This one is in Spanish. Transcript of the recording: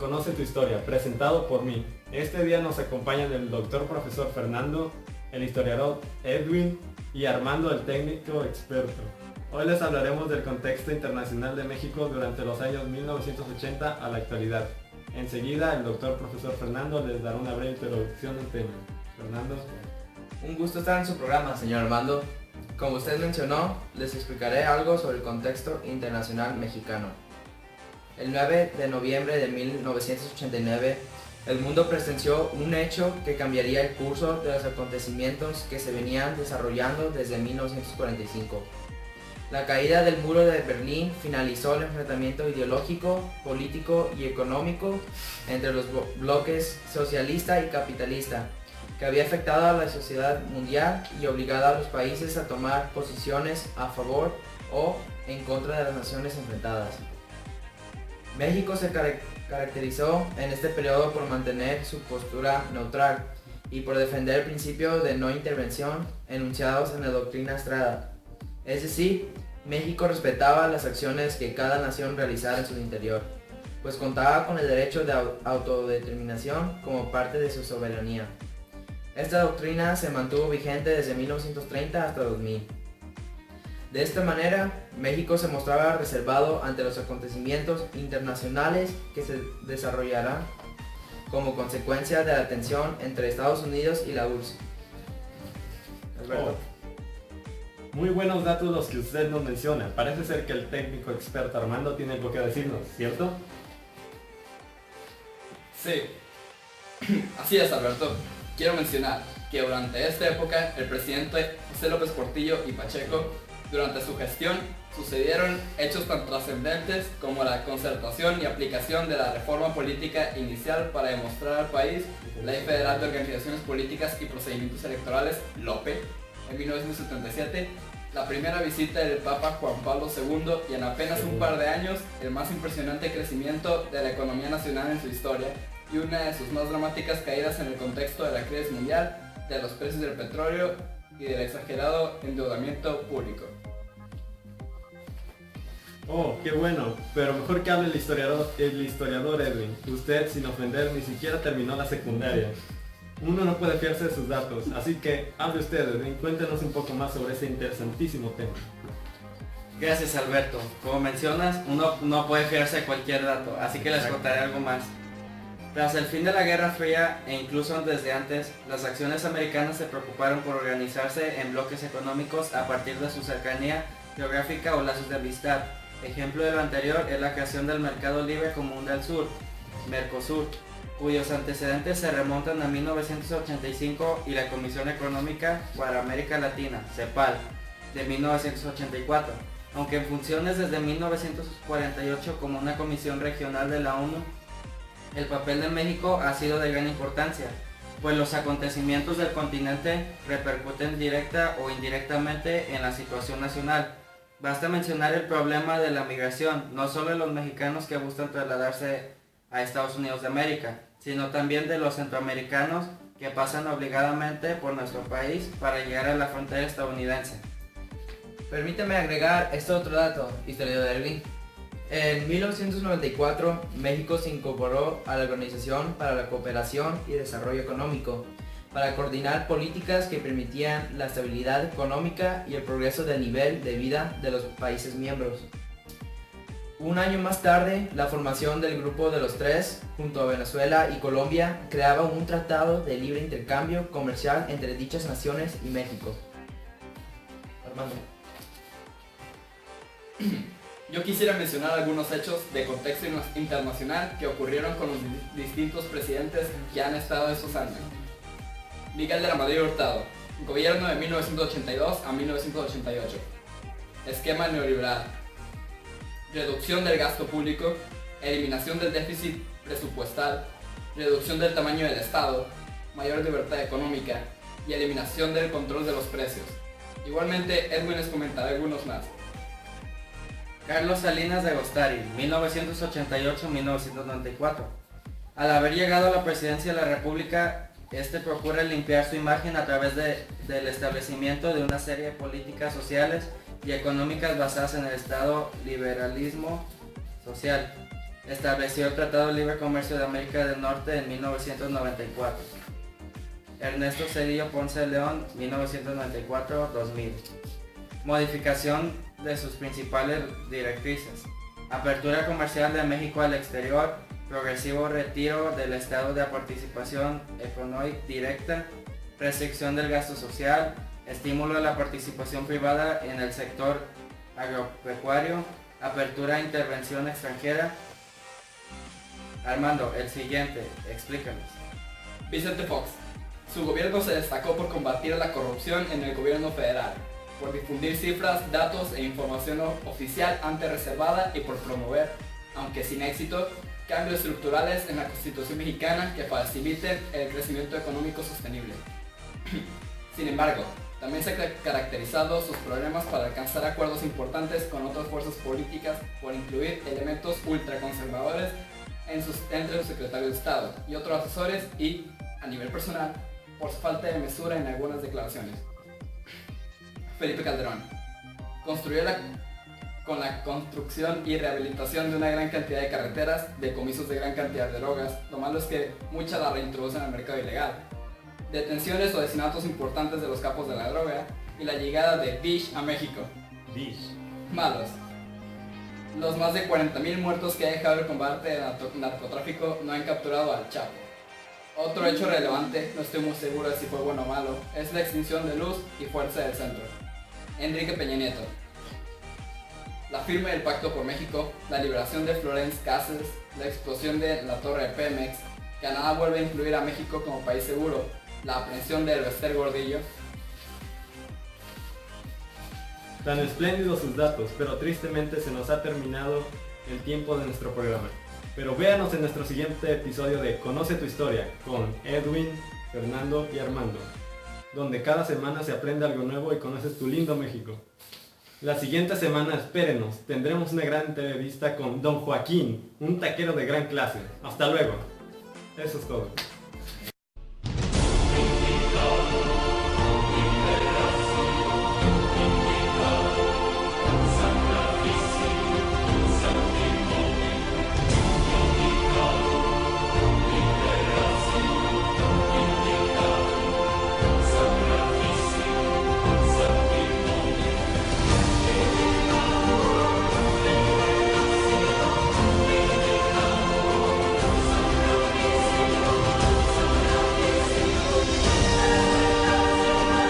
Conoce tu historia, presentado por mí. Este día nos acompañan el doctor profesor Fernando, el historiador Edwin y Armando, el técnico experto. Hoy les hablaremos del contexto internacional de México durante los años 1980 a la actualidad. Enseguida el doctor profesor Fernando les dará una breve introducción del tema. Fernando. Un gusto estar en su programa, señor Armando. Como usted mencionó, les explicaré algo sobre el contexto internacional mexicano. El 9 de noviembre de 1989, el mundo presenció un hecho que cambiaría el curso de los acontecimientos que se venían desarrollando desde 1945. La caída del muro de Berlín finalizó el enfrentamiento ideológico, político y económico entre los bloques socialista y capitalista, que había afectado a la sociedad mundial y obligado a los países a tomar posiciones a favor o en contra de las naciones enfrentadas. México se caracterizó en este periodo por mantener su postura neutral y por defender el principio de no intervención enunciados en la doctrina Estrada. Es decir, México respetaba las acciones que cada nación realizara en su interior, pues contaba con el derecho de autodeterminación como parte de su soberanía. Esta doctrina se mantuvo vigente desde 1930 hasta 2000. De esta manera, México se mostraba reservado ante los acontecimientos internacionales que se desarrollarán como consecuencia de la tensión entre Estados Unidos y la URSS. Alberto. Muy buenos datos los que usted nos menciona. Parece ser que el técnico experto Armando tiene algo que decirnos, ¿cierto? Sí, así es, Alberto. Quiero mencionar que durante esta época el presidente José López Portillo y Pacheco, durante su gestión, sucedieron hechos tan trascendentes como la concertación y aplicación de la reforma política inicial para demostrar al país Ley Federal de Organizaciones Políticas y Procedimientos Electorales, LOPE, en 1977, la primera visita del Papa Juan Pablo II y en apenas un par de años, el más impresionante crecimiento de la economía nacional en su historia y una de sus más dramáticas caídas en el contexto de la crisis mundial, de los precios del petróleo y del exagerado endeudamiento público. Oh, qué bueno, pero mejor que hable el historiador Edwin. Usted, sin ofender, ni siquiera terminó la secundaria. Uno no puede fiarse de sus datos, así que hable usted, Edwin, cuéntenos un poco más sobre ese interesantísimo tema. Gracias, Alberto. Como mencionas, uno no puede fiarse de cualquier dato, así que les contaré algo más. Tras el fin de la Guerra Fría e incluso desde antes, las acciones americanas se preocuparon por organizarse en bloques económicos a partir de su cercanía geográfica o lazos de amistad. Ejemplo de lo anterior es la creación del Mercado Libre Común del Sur, Mercosur, cuyos antecedentes se remontan a 1985 y la Comisión Económica para América Latina, CEPAL, de 1984, aunque en funciones desde 1948 como una comisión regional de la ONU. El papel de México ha sido de gran importancia, pues los acontecimientos del continente repercuten directa o indirectamente en la situación nacional. Basta mencionar el problema de la migración, no solo de los mexicanos que buscan trasladarse a Estados Unidos de América, sino también de los centroamericanos que pasan obligadamente por nuestro país para llegar a la frontera estadounidense. Permítame agregar este otro dato, historiador Erwin. En 1994, México se incorporó a la Organización para la Cooperación y Desarrollo Económico, para coordinar políticas que permitían la estabilidad económica y el progreso del nivel de vida de los países miembros. Un año más tarde, la formación del Grupo de los Tres, junto a Venezuela y Colombia, creaba un tratado de libre intercambio comercial entre dichas naciones y México. Armando. Yo quisiera mencionar algunos hechos de contexto internacional que ocurrieron con los distintos presidentes que han estado esos años. Miguel de la Madrid Hurtado, gobierno de 1982 a 1988. Esquema neoliberal. Reducción del gasto público, eliminación del déficit presupuestal, reducción del tamaño del Estado, mayor libertad económica y eliminación del control de los precios. Igualmente, Edwin les comentará algunos más. Carlos Salinas de Gortari, 1988-1994. Al haber llegado a la presidencia de la República, procura limpiar su imagen a través del establecimiento de una serie de políticas sociales y económicas basadas en el Estado liberalismo social. Estableció el Tratado de Libre Comercio de América del Norte en 1994. Ernesto Cedillo Ponce de León, 1994-2000. Modificación de sus principales directrices. Apertura comercial de México al exterior. Progresivo retiro del estado de participación económica directa. Restricción del gasto social. Estímulo a la participación privada en el sector agropecuario. Apertura a intervención extranjera. Armando, el siguiente, explícanos. Vicente Fox. Su gobierno se destacó por combatir la corrupción en el gobierno federal, por difundir cifras, datos e información oficial antes reservada y por promover, aunque sin éxito, cambios estructurales en la Constitución mexicana que faciliten el crecimiento económico sostenible. Sin embargo, también se han caracterizado sus problemas para alcanzar acuerdos importantes con otras fuerzas políticas por incluir elementos ultraconservadores entre los secretarios de Estado y otros asesores y, a nivel personal, por su falta de mesura en algunas declaraciones. Felipe Calderón construyó con la construcción y rehabilitación de una gran cantidad de carreteras, decomisos de gran cantidad de drogas, lo malo es que muchas las reintroducen al mercado ilegal, detenciones o asesinatos importantes de los capos de la droga y la llegada de Bish a México. Bish. Malos. Los más de 40.000 muertos que ha dejado el combate del narcotráfico no han capturado al Chapo. Otro hecho relevante, no estoy muy seguro de si fue bueno o malo, es la extinción de Luz y Fuerza del Centro. Enrique Peña Nieto. La firma del Pacto por México, la liberación de Florence Cassels, la explosión de la torre de Pemex, Canadá vuelve a incluir a México como país seguro, la aprehensión de Elvester Gordillo. Tan espléndidos sus datos, pero tristemente se nos ha terminado el tiempo de nuestro programa. Pero véanos en nuestro siguiente episodio de Conoce tu Historia con Edwin, Fernando y Armando, donde cada semana se aprende algo nuevo y conoces tu lindo México. La siguiente semana, espérenos, tendremos una gran entrevista con Don Joaquín, un taquero de gran clase. Hasta luego. Eso es todo.